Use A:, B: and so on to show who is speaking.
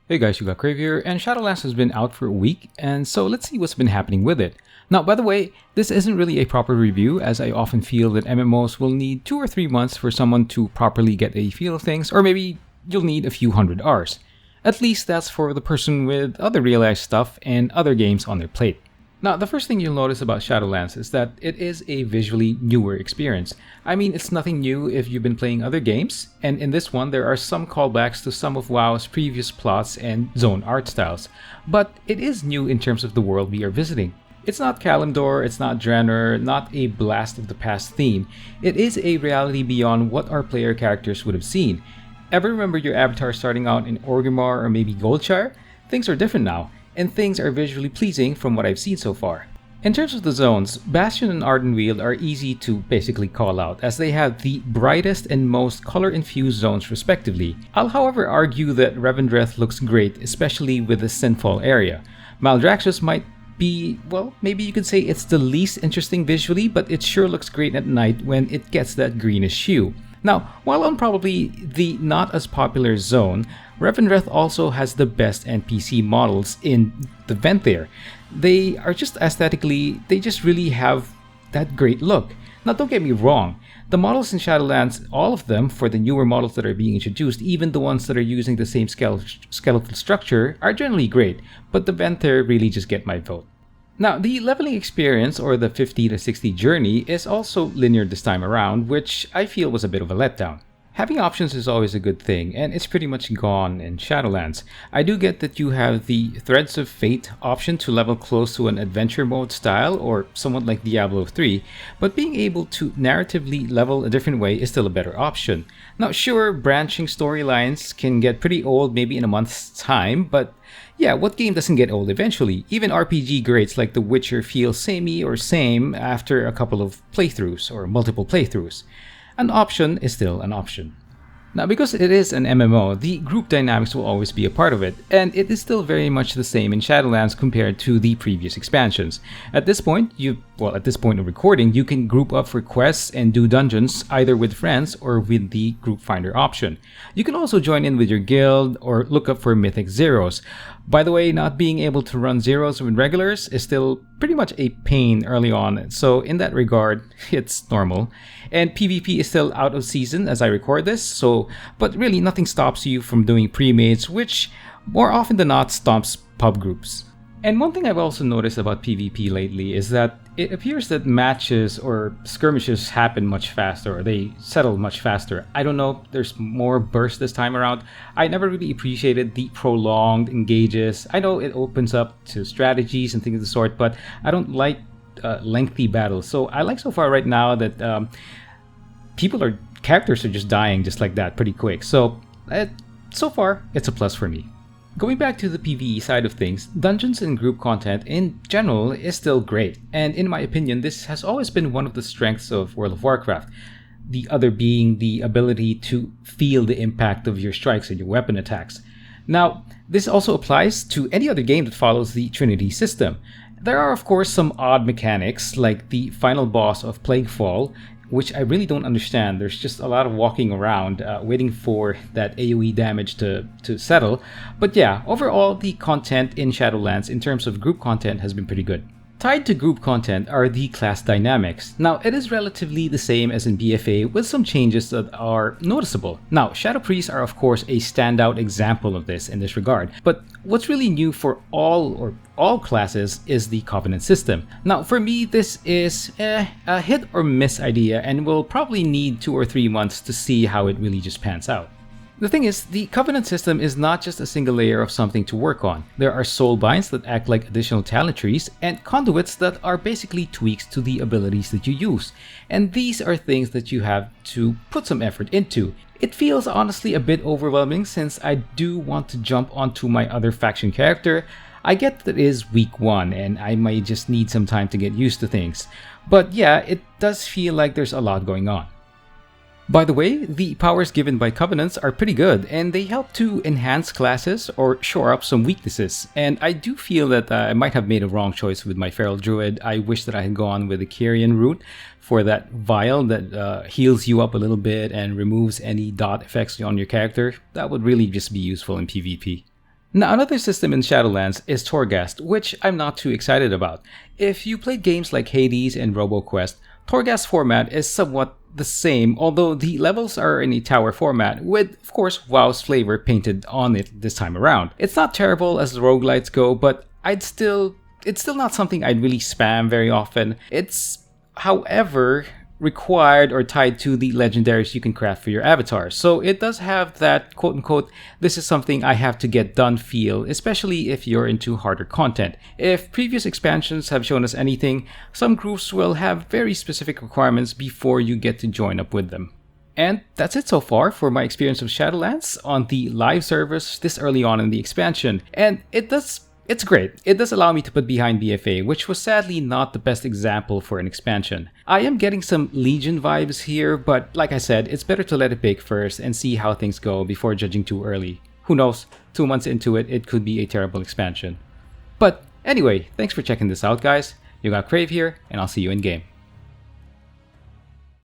A: Hey guys, you got Crave here, and Shadowlands has been out for a week, and so let's see what's been happening with it. Now, by the way, this isn't really a proper review, as I often feel that MMOs will need 2 or 3 months for someone to properly get a feel of things, or maybe you'll need a few hundred hours. At least that's for the person with other real-life stuff and other games on their plate. Now, the first thing you'll notice about Shadowlands is that it is a visually newer experience. I mean, it's nothing new if you've been playing other games, and in this one there are some callbacks to some of WoW's previous plots and zone art styles, but it is new in terms of the world we are visiting. It's not Kalimdor, it's not Draenor, not a blast of the past theme. It is a reality beyond what our player characters would have seen. Ever remember your avatar starting out in Orgrimmar or maybe Goldshire? Things are different now, and things are visually pleasing from what I've seen so far. In terms of the zones, Bastion and Ardenweald are easy to basically call out, as they have the brightest and most color-infused zones respectively. I'll however argue that Revendreth looks great, especially with the Sinfall area. Maldraxxus might be, well, maybe you could say it's the least interesting visually, but it sure looks great at night when it gets that greenish hue. Now, while on probably the not as popular zone, Revendreth also has the best NPC models in the Venthyr. They are just aesthetically, they just really have that great look. Now don't get me wrong, the models in Shadowlands, all of them for the newer models that are being introduced, even the ones that are using the same skeletal structure, are generally great, but the Venthyr really just get my vote. Now, the leveling experience, or the 50 to 60 journey, is also linear this time around, which I feel was a bit of a letdown. Having options is always a good thing, and it's pretty much gone in Shadowlands. I do get that you have the Threads of Fate option to level close to an adventure mode style, or somewhat like Diablo 3, but being able to narratively level a different way is still a better option. Now sure, branching storylines can get pretty old maybe in a month's time, but yeah, what game doesn't get old eventually? Even RPG greats like The Witcher feel samey or same after a couple of playthroughs, or multiple playthroughs. An option is still an option. Now, because it is an MMO, the group dynamics will always be a part of it, and it is still very much the same in Shadowlands compared to the previous expansions. At this point of recording, you can group up for quests and do dungeons either with friends or with the group finder option. You can also join in with your guild or look up for mythic zeros. By the way, not being able to run zeros with regulars is still pretty much a pain early on, so in that regard, it's normal. And PvP is still out of season as I record this, but really nothing stops you from doing pre-mates, which more often than not stomps pub groups. And one thing I've also noticed about PvP lately is that it appears that matches or skirmishes happen much faster, or they settle much faster. I don't know, there's more burst this time around. I never really appreciated the prolonged engages. I know it opens up to strategies and things of the sort, but I don't like lengthy battles. So I like so far right now that characters are just dying just like that pretty quick. So far, it's a plus for me. Going back to the PvE side of things, dungeons and group content in general is still great, and in my opinion this has always been one of the strengths of World of Warcraft. The other being the ability to feel the impact of your strikes and your weapon attacks. Now, this also applies to any other game that follows the Trinity system. There are of course some odd mechanics, like the final boss of Plaguefall, which I really don't understand. There's just a lot of walking around, waiting for that AoE damage to settle. But yeah, overall, the content in Shadowlands in terms of group content has been pretty good. Tied to group content are the class dynamics. Now, it is relatively the same as in BFA with some changes that are noticeable. Now, Shadow Priests are of course a standout example of this in this regard, but what's really new for all classes is the Covenant system. Now, for me, this is a hit or miss idea and will probably need 2 or 3 months to see how it really just pans out. The thing is, the Covenant system is not just a single layer of something to work on. There are soul binds that act like additional talent trees, and conduits that are basically tweaks to the abilities that you use. And these are things that you have to put some effort into. It feels honestly a bit overwhelming since I do want to jump onto my other faction character. I get that it is week 1 and I might just need some time to get used to things. But yeah, it does feel like there's a lot going on. By the way, the powers given by Covenants are pretty good, and they help to enhance classes or shore up some weaknesses. And I do feel that I might have made a wrong choice with my Feral Druid. I wish that I had gone with the Kyrian route for that vial that heals you up a little bit and removes any dot effects on your character. That would really just be useful in PvP. Now, another system in Shadowlands is Torghast, which I'm not too excited about. If you played games like Hades and RoboQuest, Torghast format is somewhat the same, although the levels are in a tower format, with, of course, WoW's flavor painted on it this time around. It's not terrible as the roguelites go, but it's still not something I'd really spam very often. It's, however, required or tied to the legendaries you can craft for your avatar. So it does have that quote-unquote, this is something I have to get done feel, especially if you're into harder content. If previous expansions have shown us anything, some groups will have very specific requirements before you get to join up with them. And that's it so far for my experience of Shadowlands on the live servers this early on in the expansion. And it's great. It does allow me to put behind BFA, which was sadly not the best example for an expansion. I am getting some Legion vibes here, but like I said, it's better to let it bake first and see how things go before judging too early. Who knows, 2 months into it, it could be a terrible expansion. But anyway, thanks for checking this out, guys. You got Crave here, and I'll see you in game.